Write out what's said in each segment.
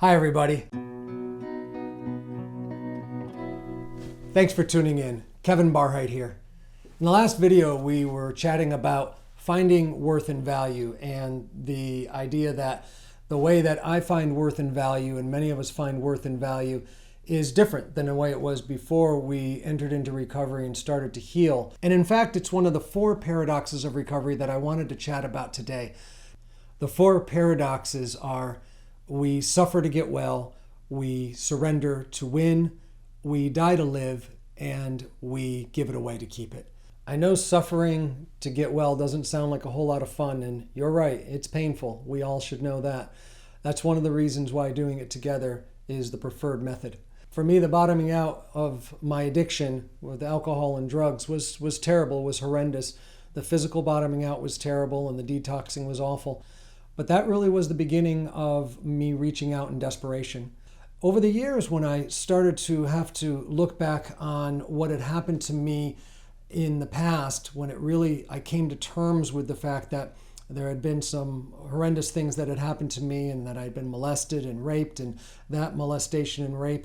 Hi, everybody. Thanks for tuning in. Kevin Barheit here. In the last video, we were chatting about finding worth and value, and the idea that the way that I find worth and value, and many of us find worth and value, is different than the way it was before we entered into recovery and started to heal. And in fact, it's one of the 4 paradoxes of recovery that I wanted to chat about today. The 4 paradoxes are: we suffer to get well, we surrender to win, we die to live, and we give it away to keep it. I know suffering to get well doesn't sound like a whole lot of fun, and you're right, it's painful. We all should know that. That's one of the reasons why doing it together is the preferred method. For me, the bottoming out of my addiction with alcohol and drugs was terrible, was horrendous. The physical bottoming out was terrible, and the detoxing was awful. But that really was the beginning of me reaching out in desperation. Over the years, when I started to have to look back on what had happened to me in the past, when I came to terms with the fact that there had been some horrendous things that had happened to me, and that I'd been molested and raped, and that molestation and rape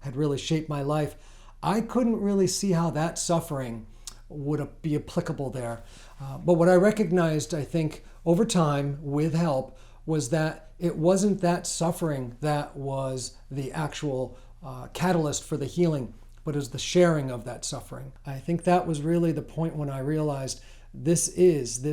had really shaped my life, I couldn't really see how that suffering would be applicable there. But what I recognized, I think, over time with help, was that it wasn't that suffering that was the actual catalyst for the healing, but is the sharing of that suffering. I think that was really the point when I realized this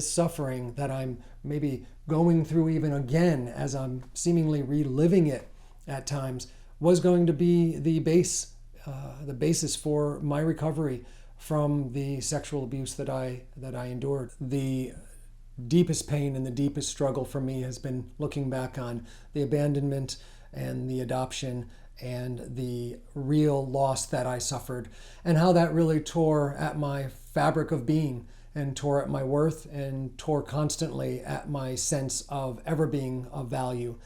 suffering that I'm maybe going through even again as I'm seemingly reliving it at times, was going to be the basis for my recovery from the sexual abuse that I endured. The deepest pain and the deepest struggle for me has been looking back on the abandonment and the adoption and the real loss that I suffered, and how that really tore at my fabric of being, and tore at my worth, and tore constantly at my sense of ever being of value.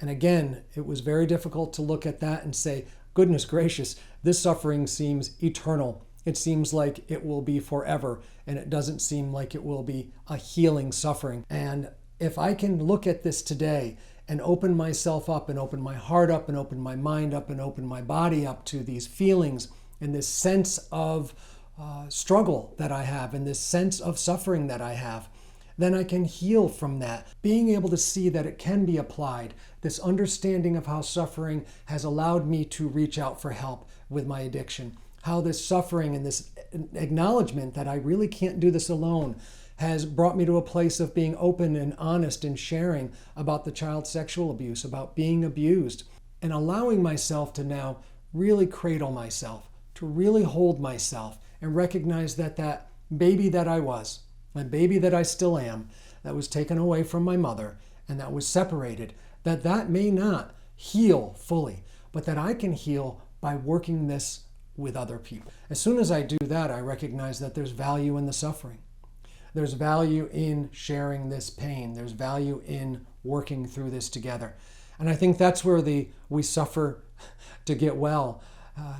And again, it was very difficult to look at that and say, goodness gracious, this suffering seems eternal. It seems like it will be forever, and it doesn't seem like it will be a healing suffering. And if I can look at this today and open myself up, and open my heart up, and open my mind up, and open my body up to these feelings and this sense of struggle that I have, and this sense of suffering that I have, then I can heal from that. Being able to see that it can be applied, this understanding of how suffering has allowed me to reach out for help with my addiction, how this suffering and this acknowledgement that I really can't do this alone has brought me to a place of being open and honest and sharing about the child sexual abuse, about being abused, and allowing myself to now really cradle myself, to really hold myself, and recognize that that baby that I was, the baby that I still am, that was taken away from my mother and that was separated, that may not heal fully, but that I can heal by working this with other people. As soon as I do that, I recognize that there's value in the suffering. There's value in sharing this pain. There's value in working through this together. And I think that's where we suffer to get well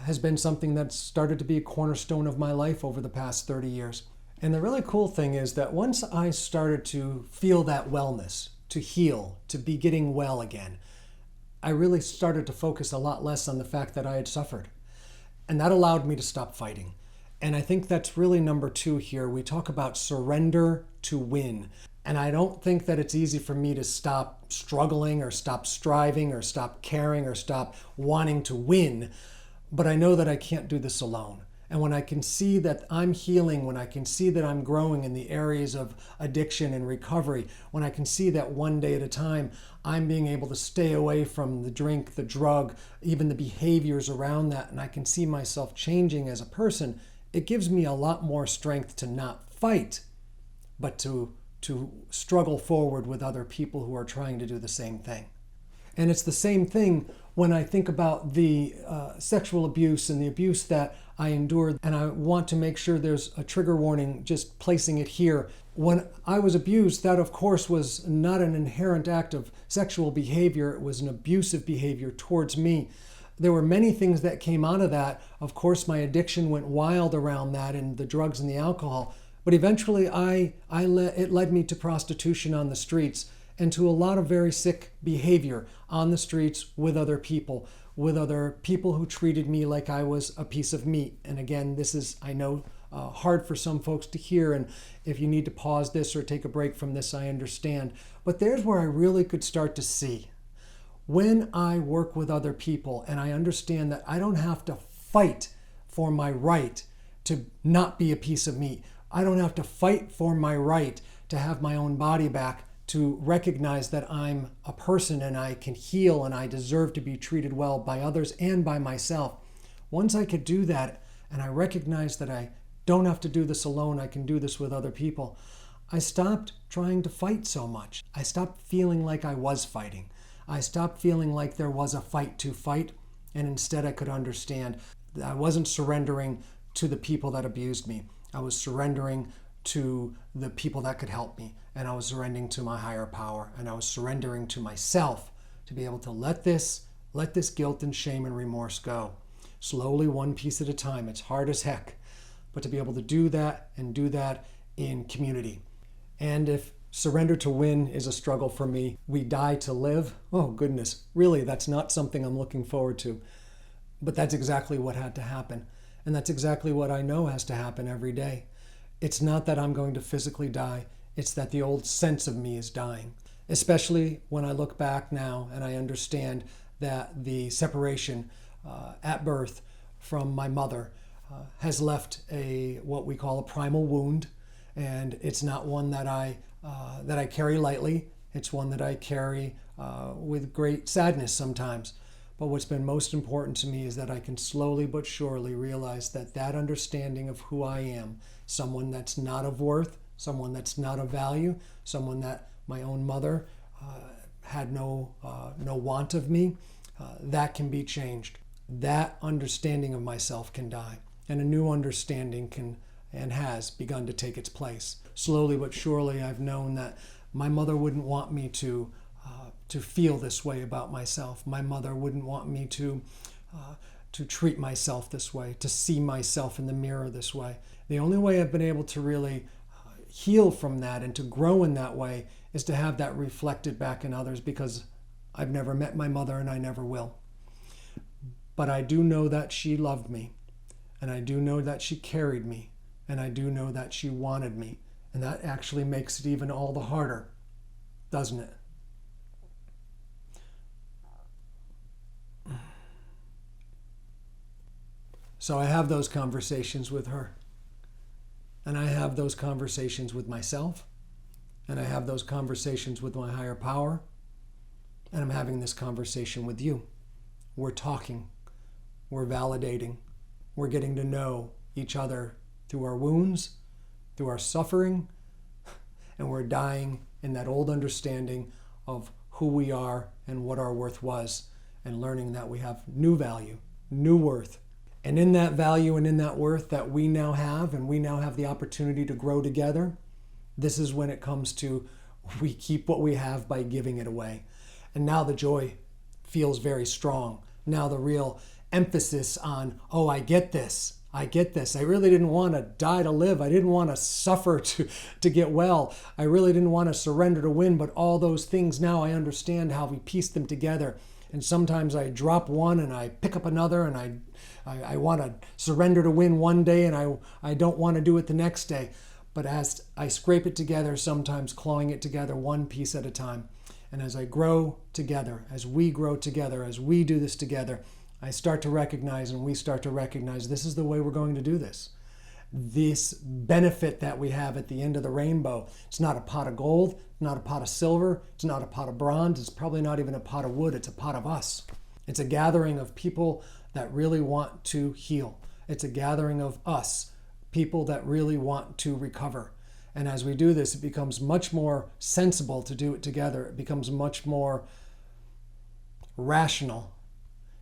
has been something that's started to be a cornerstone of my life over the past 30 years. And the really cool thing is that once I started to feel that wellness, to heal, to be getting well again, I really started to focus a lot less on the fact that I had suffered. And that allowed me to stop fighting. And I think that's really number 2 here. We talk about surrender to win. And I don't think that it's easy for me to stop struggling, or stop striving, or stop caring, or stop wanting to win. But I know that I can't do this alone. And when I can see that I'm healing, when I can see that I'm growing in the areas of addiction and recovery, when I can see that one day at a time I'm being able to stay away from the drink, the drug, even the behaviors around that, and I can see myself changing as a person, it gives me a lot more strength to not fight, but to struggle forward with other people who are trying to do the same thing. And it's the same thing when I think about the sexual abuse and the abuse that I endured, and I want to make sure there's a trigger warning, just placing it here. When I was abused, that of course was not an inherent act of sexual behavior, it was an abusive behavior towards me. There were many things that came out of that. Of course, my addiction went wild around that, and the drugs and the alcohol. But eventually it led me to prostitution on the streets. and to a lot of very sick behavior on the streets with other people who treated me like I was a piece of meat. And again, this is, I know, hard for some folks to hear, and if you need to pause this or take a break from this, I understand. But there's where I really could start to see. When I work with other people and I understand that I don't have to fight for my right to not be a piece of meat. I don't have to fight for my right to have my own body back, to recognize that I'm a person and I can heal and I deserve to be treated well by others and by myself. Once I could do that and I recognize that I don't have to do this alone, I can do this with other people, I stopped trying to fight so much. I stopped feeling like I was fighting. I stopped feeling like there was a fight to fight, and instead I could understand that I wasn't surrendering to the people that abused me. I was surrendering to the people that could help me, and I was surrendering to my higher power, and I was surrendering to myself to be able to let this guilt and shame and remorse go. Slowly, one piece at a time. It's hard as heck, but to be able to do that and do that in community. And if surrender to win is a struggle for me, we die to live, oh goodness, really, that's not something I'm looking forward to. But that's exactly what had to happen. And that's exactly what I know has to happen every day. It's not that I'm going to physically die, it's that the old sense of me is dying. Especially when I look back now and I understand that the separation at birth from my mother has left what we call a primal wound, and it's not one that I carry lightly. It's one that I carry with great sadness sometimes. But what's been most important to me is that I can slowly but surely realize that understanding of who I am, someone that's not of worth, someone that's not of value, someone that my own mother had no want of me, that can be changed. That understanding of myself can die, and a new understanding can and has begun to take its place. Slowly but surely, I've known that my mother wouldn't want me to feel this way about myself. My mother wouldn't want me to treat myself this way, to see myself in the mirror this way. The only way I've been able to really heal from that and to grow in that way is to have that reflected back in others, because I've never met my mother and I never will. But I do know that she loved me, and I do know that she carried me, and I do know that she wanted me. And that actually makes it even all the harder, doesn't it? So I have those conversations with her, and I have those conversations with myself, and I have those conversations with my higher power, and I'm having this conversation with you. We're talking, we're validating, we're getting to know each other through our wounds, through our suffering, and we're dying in that old understanding of who we are and what our worth was, and learning that we have new value, new worth. And in that value and in that worth that we now have, and we now have the opportunity to grow together, this is when it comes to we keep what we have by giving it away. And now the joy feels very strong. Now the real emphasis on, oh, I get this. I really didn't want to die to live. I didn't want to suffer to get well. I really didn't want to surrender to win. But all those things now I understand how we piece them together. And sometimes I drop one and I pick up another, and I want to surrender to win one day and I don't want to do it the next day. But as I scrape it together, sometimes clawing it together one piece at a time. And as I grow together, as we grow together, as we do this together, I start to recognize, and we start to recognize, this is the way we're going to do this. This benefit that we have at the end of the rainbow, it's not a pot of gold, not a pot of silver, it's not a pot of bronze, it's probably not even a pot of wood, it's a pot of us. It's a gathering of people that really want to heal. It's a gathering of us, people that really want to recover. And as we do this, it becomes much more sensible to do it together. It becomes much more rational.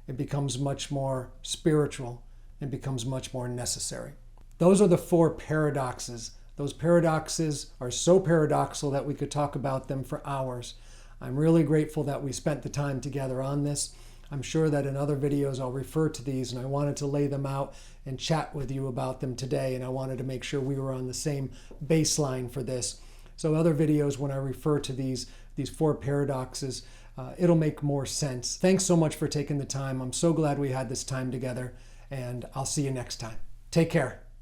It becomes much more spiritual. It becomes much more necessary. Those are the four paradoxes. Those paradoxes are so paradoxical that we could talk about them for hours. I'm really grateful that we spent the time together on this. I'm sure that in other videos I'll refer to these, and I wanted to lay them out and chat with you about them today, and I wanted to make sure we were on the same baseline for this. So other videos, when I refer to these, these four paradoxes, it'll make more sense. Thanks so much for taking the time. I'm so glad we had this time together, and I'll see you next time. Take care.